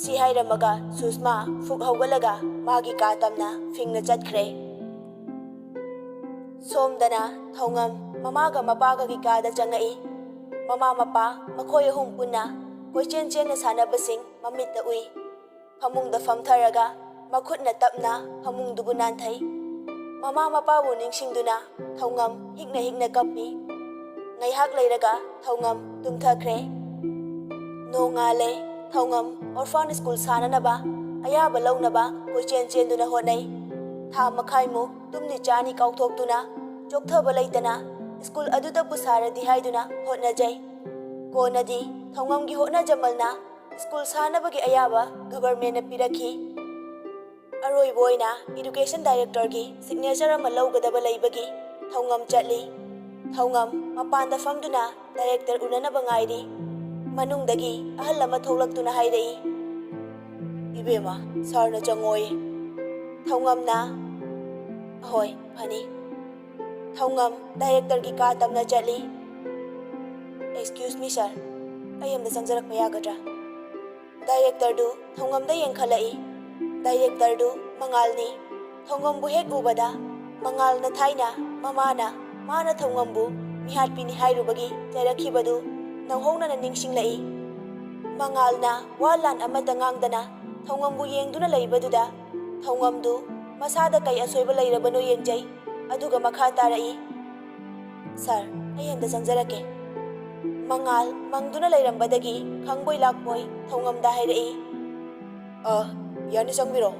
ꯁꯤ ꯍꯥꯏꯔꯝꯃꯒ ꯁꯨꯁꯃꯥ ꯐꯨꯛ ꯍꯧꯒꯠꯂꯒ ꯃꯥꯒꯤ ꯀꯥ ꯇꯝꯅ ꯐꯤꯡꯅ ꯆꯠꯈ꯭ꯔꯦ ꯁꯣꯝꯗꯅ ꯊꯧꯉꯝ ꯃꯃꯥꯒ ꯃꯄꯥꯒꯒꯤ ꯀꯥꯗ ꯆꯪꯉꯛꯏ ꯃꯃꯥ ꯃꯄꯥ ꯃꯈꯣꯏ ꯑꯍꯨꯝ ꯄꯨꯟꯅ ꯀꯣꯏꯆꯦꯟ ꯆꯦꯟꯅ ꯁꯥꯟꯅꯕꯁꯤꯡ ꯃꯃꯤꯠꯇ ꯎꯏ ꯐꯃꯨꯡꯗ ꯐꯝꯊꯔꯒ ꯃꯈꯨꯠꯅ ꯇꯞꯅ ꯐꯃꯨꯡꯗꯨꯕꯨ ꯅꯥꯟꯊꯩ ꯃꯃꯥ ꯃꯄꯥꯕꯨ ꯅꯤꯡꯁꯤꯡꯗꯨꯅ ꯊꯧꯉꯝ ꯍꯤꯛꯅ ꯍꯤꯛꯅ ꯀꯞꯄꯤ ꯉꯥꯏꯍꯥꯛ ꯂꯩꯔꯒ ꯊꯧꯉꯝ ꯇꯨꯝꯊꯈ꯭ꯔꯦ ꯅꯣꯡꯉꯥꯜꯂꯦ ꯊꯧꯉꯝ ꯑꯣꯔꯐꯥꯟ ꯁ꯭ꯀꯨꯜ ꯁꯥꯅꯅꯕ ꯑꯌꯥꯕ ꯂꯧꯅꯕ ꯀꯣꯏꯆꯦꯟ ꯆꯦꯟꯗꯨꯅ ꯍꯣꯠꯅꯩ ꯊꯥ ꯃꯈꯥꯏꯃꯨꯛ ꯇꯨꯝꯅꯤ ꯆꯥꯅꯤ ꯀꯥꯎꯊꯣꯛꯇꯨꯅ ꯆꯣꯛꯊꯕ ꯂꯩꯇꯅ ꯁ꯭ꯀꯨꯜ ꯑꯗꯨꯗ ꯄꯨꯁꯥꯔꯗꯤ ꯍꯥꯏꯗꯨꯅ ꯍꯣꯠꯅꯖꯩ ꯀꯣꯟꯅꯗꯤ ꯊꯧꯉꯝꯒꯤ ꯍꯣꯠꯅꯖꯃꯜꯅ ꯁ꯭ꯀꯨꯜ ꯁꯥꯅꯕꯒꯤ ꯑꯌꯥꯕ ꯒꯚꯔꯟꯃꯦꯟꯠꯅ ꯄꯤꯔꯛꯈꯤ ꯑꯔꯣꯏꯕ ꯑꯣꯏꯅ ꯏꯗꯨꯀꯦꯁꯟ ꯗꯥꯏꯔꯦꯛꯇꯔꯒꯤ ꯁꯤꯒꯅꯦꯆꯔ ꯑꯃ ꯂꯧꯒꯗꯕ ꯂꯩꯕꯒꯤ ꯊꯧꯉꯝ ꯆꯠꯂꯤ ꯊꯧꯉꯝ ꯃꯄꯥꯟꯗ ꯐꯝꯗꯨꯅ ꯗꯥꯏꯔꯦꯛꯇꯔ ꯎꯅꯅꯕ ꯉꯥꯏꯔꯤ ꯃꯅꯨꯡꯗꯒꯤ ꯑꯍꯜ ꯑꯃ ꯊꯣꯛꯂꯛꯇꯨꯅ ꯍꯥꯏꯔꯛꯏ ꯏꯕꯦꯝꯃ ꯁꯥꯔꯅ ꯆꯪꯉꯣꯌꯦ ꯊꯧꯉꯝꯅ ꯑꯍꯣꯏ ꯐꯅꯤ ꯊꯧꯉꯝ ꯗꯥꯏꯔꯦꯛꯇꯔꯒꯤ ꯀꯥ ꯇꯝꯅ ꯆꯠꯂꯤ ꯑꯦꯛꯁꯀ꯭ꯌꯨꯁ ꯃꯤ ꯁꯥꯔ ꯑꯩ ꯑꯃꯗ ꯆꯪꯖꯔꯛꯄ ꯌꯥꯒꯗ꯭ꯔꯥ ꯗꯥꯏꯔꯦꯛꯇꯔꯗꯨ ꯊꯧꯉꯝꯗ ꯌꯦꯡꯈꯠꯂꯛꯏ ꯗꯥꯏꯔꯦꯛꯇꯔꯗꯨ ꯃꯉꯥꯜꯅꯤ ꯊꯧꯉꯝꯕꯨ ꯍꯦꯛ ꯎꯕꯗ ꯃꯉꯥꯜꯅ ꯊꯥꯏꯅ ꯃꯥꯅ ꯊꯧꯉꯝꯕꯨ ꯃꯤꯍꯥꯠꯄꯤꯅꯤ ꯍꯥꯏꯔꯨꯕꯒꯤ ꯆꯩꯔꯛꯈꯤꯕꯗꯨ ꯅꯧꯍꯧꯅꯅ ꯅꯤꯡꯁꯤꯡꯂꯛꯏ ꯃꯉꯥꯜꯅ ꯋꯥ ꯂꯥꯟ ꯑꯃꯠꯇ ꯉꯥꯡꯗꯅ ꯊꯧꯉꯝꯕꯨ ꯌꯦꯡꯗꯨꯅ ꯂꯩꯕꯗꯨꯗ ꯊꯧꯉꯝꯗꯨ ꯃꯁꯥꯗ ꯀꯩ ꯑꯁꯣꯏꯕ ꯂꯩꯔꯕꯅꯣ ꯌꯦꯡꯖꯩ ꯑꯗꯨꯒ ꯃꯈꯥ ꯇꯥꯔꯛꯏ ꯁꯥꯔ ꯑꯩ ꯑꯝꯇ ꯆꯪꯖꯔꯛꯀꯦ ꯃꯉꯥꯜ ꯃꯪꯗꯨꯅ ꯂꯩꯔꯝꯕꯗꯒꯤ ꯈꯪꯕꯣꯏ ꯂꯥꯛꯄꯣꯏ ꯊꯧꯉꯝꯗ ꯍꯥꯏꯔꯛꯏ ꯌꯥꯅꯤ ꯆꯪꯕꯤꯔꯣ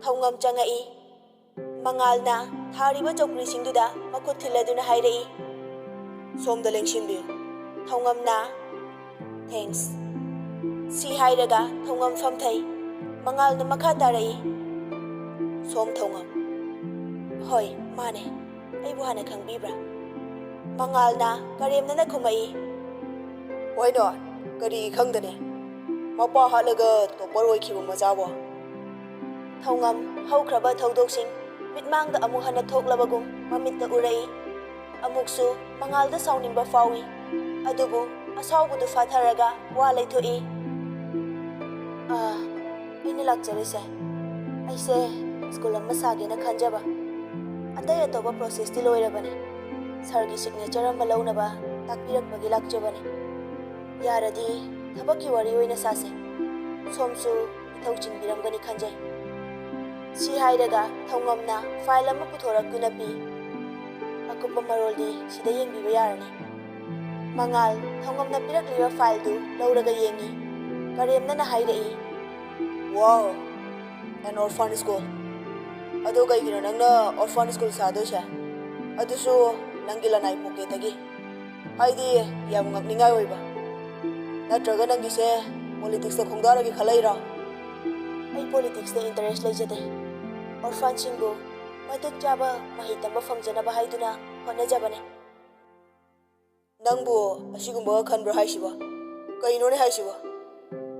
ꯊꯧꯉꯝ ꯆꯪꯉꯛꯏ ꯃꯉꯥꯜꯅ ꯊꯥꯔꯤꯕ ꯆꯧꯀ꯭ꯔꯤꯁꯤꯡꯗꯨꯗ ꯃꯈꯨꯠ ꯊꯤꯜꯂꯗꯨꯅ ꯍꯥꯏꯔꯛꯏ ꯁꯣꯝꯗ ꯂꯦꯡꯁꯤꯟꯕꯤꯌꯨ ꯊꯧꯉꯝꯅ ꯊꯦꯡꯛꯁ ꯁꯤ ꯍꯥꯏꯔꯒ ꯊꯧꯉꯝ ꯐꯝꯊꯩ ꯃꯉꯥꯜꯅ ꯃꯈꯥ ꯇꯥꯔꯛꯏ ꯁꯣꯝ ꯊꯧꯉꯝ ꯍꯣꯏ ꯃꯥꯅꯦ ꯑꯩꯕꯨ ꯍꯥꯟꯅ ꯈꯪꯕꯤꯕ꯭ꯔꯥ ꯃꯉꯥꯜꯅ ꯀꯔꯦꯝꯅꯅ ꯈꯨꯝꯃꯛꯏ ꯋꯥꯏ ꯅꯣꯠ ꯀꯔꯤ ꯈꯪꯗꯅꯤ ꯃꯄꯥ ꯍꯥꯠꯂꯒ ꯇꯣꯞꯄꯔ ꯑꯣꯏꯈꯤꯕ ꯃꯆꯥꯕꯣ ꯊꯧꯉꯝ ꯍꯧꯈ꯭ꯔꯕ ꯊꯧꯗꯣꯛꯁꯤꯡ ꯃꯤꯠꯃꯥꯡꯗ ꯑꯃꯨꯛ ꯍꯟꯅ ꯊꯣꯛꯂꯕꯒꯨꯝ ꯃꯃꯤꯠꯇ ꯎꯔꯛꯏ ꯑꯃꯨꯛꯁꯨ ꯃꯉꯥꯜꯗ ꯁꯥꯎꯅꯤꯡꯕ ꯐꯥꯎꯏ ꯑꯗꯨꯕꯨ ꯑꯁꯥꯎꯕꯗꯨ ꯐꯥꯊꯔꯒ ꯋꯥ ꯂꯩꯊꯣꯛꯏ ꯑꯩꯅ ꯂꯥꯛꯆꯔꯤꯁꯦ ꯑꯩꯁꯦ ꯁ꯭ꯀꯨꯜ ꯑꯃ ꯁꯥꯒꯦꯅ ꯈꯟꯖꯕ ꯑꯇꯩ ꯑꯇꯣꯞꯄ ꯄ꯭ꯔꯣꯁꯦꯁꯇꯤ ꯂꯣꯏꯔꯕꯅꯤ ꯁꯥꯔꯒꯤ ꯁꯤꯒꯅꯦꯆꯔ ꯑꯃ ꯂꯧꯅꯕ ꯇꯥꯛꯄꯤꯔꯛꯄꯒꯤ ꯂꯥꯛꯆꯕꯅꯤ ꯌꯥꯔꯗꯤ ꯊꯕꯛꯀꯤ ꯋꯥꯔꯤ ꯑꯣꯏꯅ ꯁꯥꯁꯦ ꯁꯣꯝꯁꯨ ꯏꯊꯧ ꯆꯤꯟꯕꯤꯔꯝꯒꯅꯤ ꯈꯟꯖꯩ ꯁꯤ ꯍꯥꯏꯔꯒ ꯊꯧꯉꯝꯅ ꯐꯥꯏꯜ ꯑꯃ ꯄꯨꯊꯣꯔꯛꯇꯨꯅ ꯄꯤ ꯑꯀꯨꯞꯄ ꯃꯔꯣꯜꯗꯤ ꯁꯤꯗ ꯌꯦꯡꯕꯤꯕ ꯌꯥꯔꯅꯤ ꯃꯉꯥꯜ ꯊꯧꯉꯝꯅ ꯄꯤꯔꯛꯂꯤꯕ ꯐꯥꯏꯜꯗꯨ ꯂꯧꯔꯒ ꯌꯦꯡꯉꯤ ꯀꯔꯦꯝꯅꯅ ꯍꯥꯏꯔꯛꯏ ꯋꯥꯎ ꯑꯦꯟ ꯑꯣꯔꯐꯥꯟ ꯁ꯭ꯀꯨꯜ ꯑꯗꯣ ꯀꯩꯒꯤꯅꯣ ꯅꯪꯅ ꯑꯣꯔꯐꯥꯟ ꯁ꯭ꯀꯨꯜ ꯁꯥꯗꯣꯏꯁꯦ ꯑꯗꯨꯁꯨ ꯅꯪꯒꯤ ꯂꯅꯥꯏ ꯄꯣꯀꯦꯠꯇꯒꯤ ꯍꯥꯏꯗꯤ ꯌꯥꯝ ꯉꯛꯅꯤꯡꯉꯥꯏ ꯑꯣꯏꯕ ꯅꯠꯇ꯭ꯔꯒ ꯅꯪꯒꯤꯁꯦ ꯄꯣꯂꯤꯇꯤꯛꯁꯇ ꯈꯣꯡꯗꯥꯔꯒꯦ ꯈꯜꯂꯛꯏꯔꯣ ꯑꯩ ꯄꯣꯂꯤꯇꯤꯛꯁꯇ ꯏꯟꯇꯔꯦꯁ ꯂꯩꯖꯗꯦ ꯑꯣꯔꯐꯥꯟꯁꯤꯡꯕꯨ ꯃꯇꯤꯛ ꯆꯥꯕ ꯃꯍꯩ ꯇꯝꯕ ꯐꯪꯖꯅꯕ ꯍꯥꯏꯗꯨꯅ ꯍꯣꯠꯅꯖꯕꯅꯤ ꯅꯪꯕꯨ ꯑꯁꯤꯒꯨꯝꯕ ꯈꯟꯕ꯭ꯔꯣ ꯍꯥꯏꯁꯤꯕꯣ ꯀꯩꯅꯣꯅꯦ ꯍꯥꯏꯁꯤꯕꯣ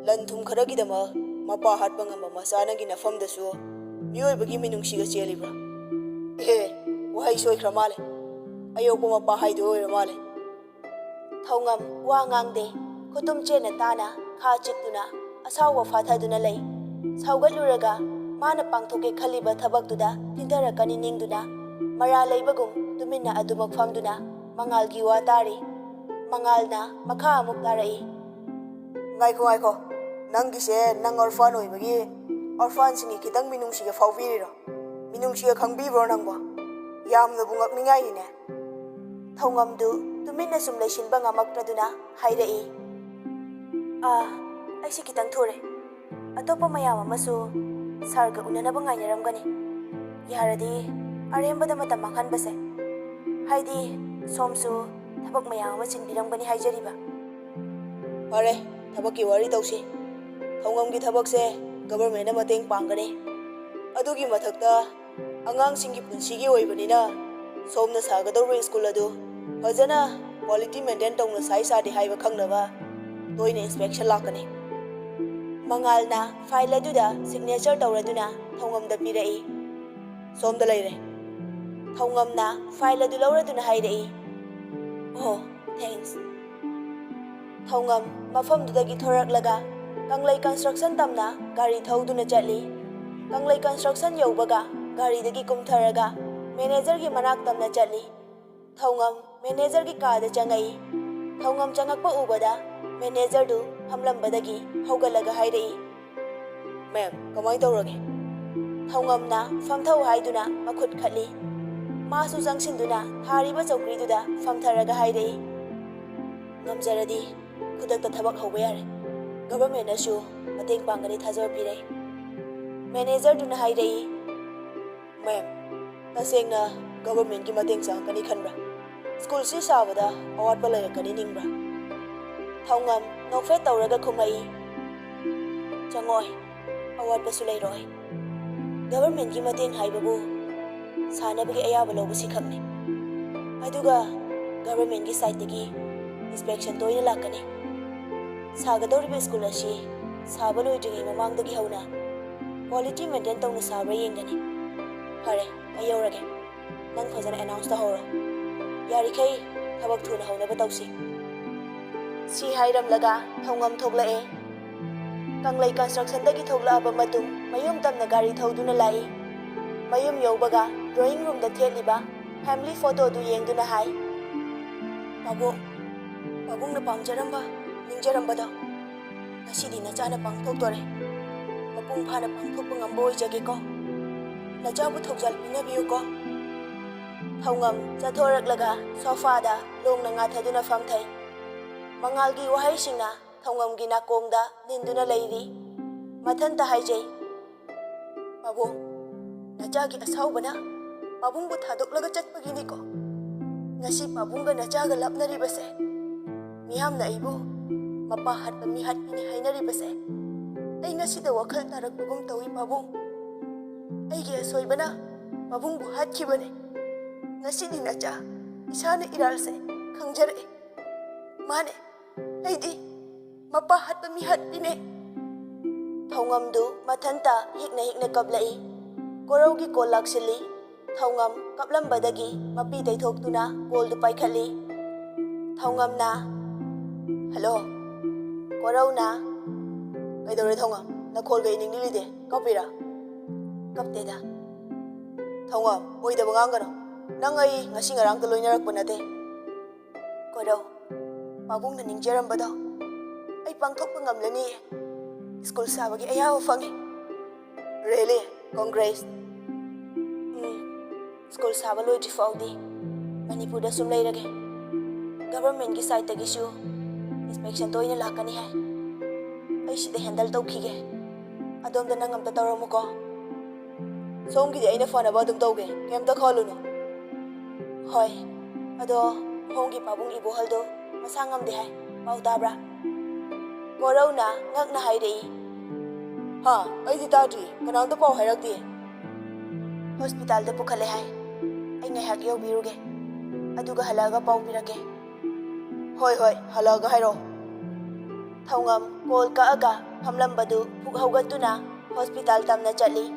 ꯂꯟ ꯊꯨꯝ ꯈꯔꯒꯤꯗꯃꯛ ꯃꯄꯥ ꯍꯥꯠꯄ ꯉꯝꯕ ꯃꯆꯥ ꯅꯪꯒꯤ ꯅꯐꯝꯗꯁꯨ ꯃꯤꯑꯣꯏꯕꯒꯤ ꯃꯤꯅꯨꯡꯁꯤꯒ ꯆꯦꯜꯂꯤꯕ꯭ꯔꯥ ꯋꯥꯍꯩ ꯁꯣꯏꯈ꯭ꯔ ꯃꯥꯜꯂꯦ ꯑꯌꯣꯛꯄ ꯃꯄꯥ ꯍꯥꯏꯗꯣ ꯑꯣꯏꯔ ꯃꯥꯜꯂꯦ ꯊꯧꯉꯝ ꯋꯥ ꯉꯥꯡꯗꯦ ꯈꯨꯇꯨꯝ ꯆꯦꯠꯅ ꯇꯥꯅ ꯈꯥ ꯆꯤꯛꯇꯨꯅ ꯑꯁꯥꯎꯕ ꯐꯥꯊꯗꯨꯅ ꯂꯩ ꯁꯥꯎꯒꯠꯂꯨꯔꯒ ꯃꯥꯅ ꯄꯥꯡꯊꯣꯛꯀꯦ ꯈꯜꯂꯤꯕ ꯊꯕꯛꯇꯨꯗ ꯊꯤꯟꯊꯔꯛꯀꯅꯤ ꯅꯤꯡꯗꯨꯅ ꯃꯔꯥ ꯂꯩꯕꯒꯨꯝ ꯇꯨꯃꯤꯟꯅ ꯑꯗꯨꯃꯛ ꯐꯝꯗꯨꯅ ꯃꯉꯥꯜꯒꯤ ꯋꯥ ꯇꯥꯔꯤ ꯃꯉꯥꯜꯅ ꯃꯈꯥ ꯑꯃꯨꯛ ꯇꯥꯔꯛꯏ ꯉꯥꯏꯈꯣ ꯅꯪꯒꯤꯁꯦ ꯅꯪ ꯑꯣꯔꯐꯥꯟ ꯑꯣꯏꯕꯒꯤ ꯑꯣꯔꯐꯥꯟꯁꯤꯡꯒꯤ ꯈꯤꯇꯪ ꯃꯤꯅꯨꯡꯁꯤꯒ ꯐꯥꯎꯕꯤꯔꯤꯔꯣ ꯃꯤꯅꯨꯡꯁꯤꯒ ꯈꯪꯕꯤꯕ꯭ꯔꯣ ꯅꯪꯕꯣ ꯌꯥꯝꯅꯕꯨ ꯉꯛꯅꯤꯡꯉꯥꯏꯅꯤꯅꯦ ꯊꯧꯉꯝꯗꯨ ꯇꯨꯃꯤꯟꯅ ꯁꯨꯝ ꯂꯩꯁꯤꯟꯕ ꯉꯝꯃꯛꯇ꯭ꯔꯗꯨꯅ ꯍꯥꯏꯔꯛꯏ ꯑꯩꯁꯤ ꯈꯤꯇꯪ ꯊꯨꯔꯦ ꯑꯇꯣꯞꯄ ꯃꯌꯥꯝ ꯑꯃꯁꯨ ꯁꯥꯔꯒ ꯎꯅꯅꯕ ꯉꯥꯏꯅꯔꯝꯒꯅꯤ ꯌꯥꯔꯗꯤ ꯑꯔꯦꯝꯕꯗ ꯃꯇꯝ ꯃꯥꯡꯍꯟꯕꯁꯦ ꯍꯥꯏꯗꯤ ꯁꯣꯝꯁꯨ ꯊꯕꯛ ꯃꯌꯥꯝ ꯑꯃ ꯆꯤꯟꯕꯤꯔꯝꯒꯅꯤ ꯍꯥꯏꯖꯔꯤꯕ ꯐꯔꯦ ꯊꯕꯛꯀꯤ ꯋꯥꯔꯤ ꯇꯧꯁꯤ ꯊꯧꯉꯝꯒꯤ ꯊꯕꯛꯁꯦ ꯒꯕꯔꯃꯦꯟꯅ ꯃꯇꯦꯡ ꯄꯥꯡꯒꯅꯤ ꯑꯗꯨꯒꯤ ꯃꯊꯛꯇ ꯑꯉꯥꯡꯁꯤꯡꯒꯤ ꯄꯨꯟꯁꯤꯒꯤ ꯑꯣꯏꯕꯅꯤꯅ ꯁꯣꯝꯅ ꯁꯥꯒꯗꯧꯔꯤꯕ ꯁ꯭ꯀꯨꯜ ꯑꯗꯨ ꯐꯖꯅ ꯀ꯭ꯋꯥꯂꯤꯇꯤ ꯃꯦꯟꯇꯦꯟ ꯇꯧꯅ ꯁꯥꯏ ꯁꯥꯗꯦ ꯍꯥꯏꯕ ꯈꯪꯅꯕ ꯇꯣꯏꯅ ꯏꯟꯁꯄꯦꯛꯁꯟ ꯂꯥꯛꯀꯅꯤ ꯃꯉꯥꯜꯅ ꯐꯥꯏꯜ ꯑꯗꯨꯗ ꯁꯤꯒꯅꯦꯆꯔ ꯇꯧꯔꯗꯨꯅ ꯊꯧꯉꯝꯗ ꯄꯤꯔꯛꯏ ꯁꯣꯝꯗ ꯂꯩꯔꯦ ꯊꯧꯉꯝꯅ ꯐꯥꯏꯜ ꯑꯗꯨ ꯂꯧꯔꯗꯨꯅ ꯍꯥꯏꯔꯛꯏ ꯑꯣ ꯊꯦꯡꯛꯁ ꯊꯧꯉꯝ ꯃꯐꯝꯗꯨꯗꯒꯤ ꯊꯣꯔꯛꯂꯒ ꯀꯪꯂꯩ ꯀꯟꯁꯇ꯭ꯔꯛꯁꯟ ꯇꯝꯅ ꯒꯥꯔꯤ ꯊꯧꯗꯨꯅ ꯆꯠꯂꯤ ꯀꯪꯂꯩ ꯀꯟꯁꯇ꯭ꯔꯛꯁꯟ ꯌꯧꯕꯒ ꯒꯥꯔꯤꯗꯒꯤ ꯀꯨꯝꯊꯔꯒ ꯃꯦꯅꯦꯖꯔꯒꯤ ꯃꯅꯥꯛ ꯇꯝꯅ ꯆꯠꯂꯤ ꯊꯧꯉꯝ ꯃꯦꯅꯦꯖꯔꯒꯤ ꯀꯥꯗ ꯆꯪꯉꯛꯏ ꯊꯧꯉꯝ ꯆꯪꯉꯛꯄ ꯎꯕꯗ ꯃꯦꯅꯦꯖꯔꯗꯨ ꯐꯝꯂꯝꯕꯗꯒꯤ ꯍꯧꯒꯠꯂꯒ ꯍꯥꯏꯔꯛꯏ ꯃꯦꯝ ꯀꯃꯥꯏ ꯇꯧꯔꯒꯦ ꯊꯧꯉꯝꯅ ꯐꯝꯊꯧ ꯍꯥꯏꯗꯨꯅ ꯃꯈꯨꯠ ꯈꯠꯂꯤ ꯃꯥꯁꯨ ꯆꯪꯁꯤꯟꯗꯨꯅ ꯊꯥꯔꯤꯕ ꯆꯧꯀ꯭ꯔꯤꯗꯨꯗ ꯐꯝꯊꯔꯒ ꯍꯥꯏꯔꯛꯏ ꯉꯝꯖꯔꯗꯤ ꯈꯨꯗꯛꯇ ꯊꯕꯛ ꯍꯧꯕ ꯌꯥꯔꯦ ꯒꯕꯔꯃꯦꯟꯅꯁꯨ ꯃꯇꯦꯡ ꯄꯥꯡꯒꯅꯤ ꯊꯥꯖꯕ ꯄꯤꯔꯛꯏ ꯃꯦꯅꯦꯖꯔꯗꯨꯅ ꯍꯥꯏꯔꯛꯏ ꯃꯦꯝ ꯇꯁꯦꯡꯅ ꯒꯕꯔꯃꯦꯟꯒꯤ ꯃꯇꯦꯡ ꯆꯪꯉꯛꯀꯅꯤ ꯈꯟꯕ꯭ꯔꯥ ꯁ꯭ꯀꯨꯜꯁꯤ ꯁꯥꯕꯗ ꯑꯋꯥꯠꯄ ꯂꯩꯔꯛꯀꯅꯤ ꯅꯤꯡꯕ꯭ꯔꯥ ꯊꯧꯉꯝ ꯅꯣꯛꯐꯦꯠ ꯇꯧꯔꯒ ꯈꯨꯝꯃꯛꯏ ꯆꯪꯉꯣꯏ ꯑꯋꯥꯠꯄꯁꯨ ꯂꯩꯔꯣꯏ ꯒꯕꯔꯃꯦꯟꯒꯤ ꯃꯇꯦꯡ ꯍꯥꯏꯕꯕꯨ ꯁꯥꯅꯕꯒꯤ ꯑꯌꯥꯕ ꯂꯧꯕꯁꯤ ꯈꯛꯅꯤ ꯑꯗꯨꯒ ꯒꯕꯔꯃꯦꯟꯒꯤ ꯁꯥꯏꯠꯇꯒꯤ ꯏꯟꯁꯄꯦꯛꯁꯟ ꯇꯣꯏꯅ ꯂꯥꯛꯀꯅꯤ ꯁꯥꯒꯗꯧꯔꯤꯕ ꯁ꯭ꯀꯨꯜ ꯑꯁꯤ ꯁꯥꯕ ꯂꯣꯏꯗ꯭ꯔꯤꯉꯩ ꯃꯃꯥꯡꯗꯒꯤ ꯍꯧꯅ ꯀ꯭ꯋꯥꯂꯤꯇꯤ ꯃꯦꯟꯇꯦꯟ ꯇꯧꯅ ꯁꯥꯕ꯭ꯔꯥ ꯌꯦꯡꯒꯅꯤ ꯐꯔꯦ ꯑꯩ ꯌꯧꯔꯒꯦ ꯅꯪ ꯐꯖꯅ ꯑꯦꯅꯥꯎꯟꯁ ꯇꯧꯍꯧꯔꯣ ꯌꯥꯔꯤꯈꯩ ꯊꯕꯛ ꯊꯨꯅ ꯍꯧꯅꯕ ꯇꯧꯁꯤ ꯁꯤ ꯍꯥꯏꯔꯝꯂꯒ ꯊꯧꯉꯝ ꯊꯣꯛꯂꯛꯑꯦ ꯀꯪꯂꯩ ꯀꯟꯁꯇ꯭ꯔꯛꯁꯟꯗꯒꯤ ꯊꯣꯛꯂꯛꯑꯕ ꯃꯇꯨꯡ ꯃꯌꯨꯝ ꯇꯝꯅ ꯒꯥꯔꯤ ꯊꯧꯗꯨꯅ ꯂꯥꯛꯏ ꯃꯌꯨꯝ ꯌꯧꯕꯒ ꯗ꯭ꯔꯣꯌꯤꯡ ꯔꯨꯝꯗ ꯊꯦꯠꯂꯤꯕ ꯐꯦꯃꯤꯂꯤ ꯐꯣꯇꯣꯗꯨ ꯌꯦꯡꯗꯨꯅ ꯍꯥꯏ ꯄꯥꯕꯨꯡꯅ ꯄꯥꯝꯖꯔꯝꯕ ꯅꯤꯡꯖꯔꯝꯕꯗꯣ ꯉꯁꯤꯗꯤ ꯅꯆꯥꯅ ꯄꯥꯡꯊꯣꯛꯇꯣꯔꯦ ꯃꯄꯨꯡ ꯐꯥꯅ ꯄꯥꯡꯊꯣꯛꯄ ꯉꯝꯕ ꯑꯣꯏꯖꯒꯦꯀꯣ ꯅꯆꯥꯕꯨ ꯊꯧꯖꯥꯜ ꯄꯤꯅꯕꯤꯌꯨꯀꯣ ꯊꯧꯉꯝ ꯆꯠꯊꯣꯔꯛꯂꯒ ꯁꯣꯐꯥꯗ ꯂꯣꯡꯅ ꯉꯥꯊꯗꯨꯅ ꯐꯝꯊꯩ ꯃꯉꯥꯜꯒꯤ ꯋꯥꯍꯩꯁꯤꯡꯅ ꯊꯧꯉꯝꯒꯤ ꯅꯥꯀꯣꯡꯗ ꯅꯤꯟꯗꯨꯅ ꯂꯩꯔꯤ ꯃꯊꯟꯇ ꯍꯥꯏꯖꯩ ꯄꯥꯕꯨꯡ ꯅꯆꯥꯒꯤ ꯑꯁꯥꯎꯕꯅ ꯄꯥꯕꯨꯡꯕꯨ ꯊꯥꯗꯣꯛꯂꯒ ꯆꯠꯄꯒꯤꯅꯤꯀꯣ ꯉꯁꯤ ꯄꯥꯕꯨꯡꯒ ꯅꯆꯥꯒ ꯂꯥꯞꯅꯔꯤꯕꯁꯦ ꯃꯤꯌꯥꯝꯅ ꯑꯩꯕꯨ ꯃꯄꯥ ꯍꯥꯠꯄ ꯃꯤ ꯍꯥꯠꯄꯤꯅꯤ ꯍꯥꯏꯅꯔꯤꯕꯁꯦ ꯑꯩ ꯉꯁꯤꯗ ꯋꯥꯈꯜ ꯇꯥꯔꯛꯄꯒꯨꯝ ꯇꯧꯏ ꯄꯥꯕꯨꯡ ꯑꯩꯒꯤ ꯑꯁꯣꯏꯕꯅ ꯄꯥꯕꯨꯡꯕꯨ ꯍꯥꯠꯈꯤꯕꯅꯤ ꯉꯁꯤꯗꯤ ꯅꯆꯥ ꯏꯁꯥꯅ ꯏꯔꯥꯜꯁꯦ ꯈꯪꯖꯔꯛꯑꯦ ꯃꯥꯅꯦ ꯑꯩꯗꯤ ꯃꯄꯥ ꯍꯥꯠꯄ ꯃꯤ ꯍꯥꯠꯄꯤꯅꯦ ꯊꯧꯉꯝꯗꯨ ꯃꯊꯟꯇ ꯍꯤꯛꯅ ꯀꯞꯂꯛꯏ ꯀꯣꯔꯧꯒꯤ ꯀꯣꯜ ꯂꯥꯛꯁꯤꯜꯂꯤ ꯊꯧꯉꯝ ꯀꯞꯂꯝꯕꯗꯒꯤ ꯃꯄꯤ ꯇꯩꯊꯣꯛꯇꯨꯅ ꯀꯣꯜꯗꯨ ꯄꯥꯏꯈꯠꯂꯤ ꯊꯧꯉꯝꯅ ꯍꯜꯂꯣ ꯀꯣꯔꯧꯅ ꯀꯩꯗꯧꯔꯦ ꯊꯧꯉꯝ ꯅꯈꯣꯜꯒ ꯏꯅꯤꯡ ꯅꯤꯡꯂꯤꯗꯦ ꯀꯞꯄꯤꯔꯥ ꯀꯞꯇꯦꯗ Thongam, oidaba ngangano. Nang ay ngasi ngarang tuloy narakpa nate. Kodaw, pabong na ningjarambado. Ay pangthokpa ngamlani. School sabagi ayaw fangi. Really? Congrats. School saba loy faudi. Manipurda sum leirage. Government ki side tagishu. Inspection toina lakani hai. Ay sida handle tawkhige. Adom da nangam ta tawramu ko. Somgidi aina fanaba adum tawge. Kemta khalunu. Hoy. Ado honggi pabung ibohaldo masangam de hai. Pau tabra. Korau na ngak na hai dei. Ha, ay di tadri. Kanang to pau hairak di. Hospital da pukhale hai. Ay ngay hak yaw biruge. Aduga halaga pau pirake. Hoy hoy, halaga hairo. Thongam kol ka aga hamlambadu phughaugatuna hospital tamna chali.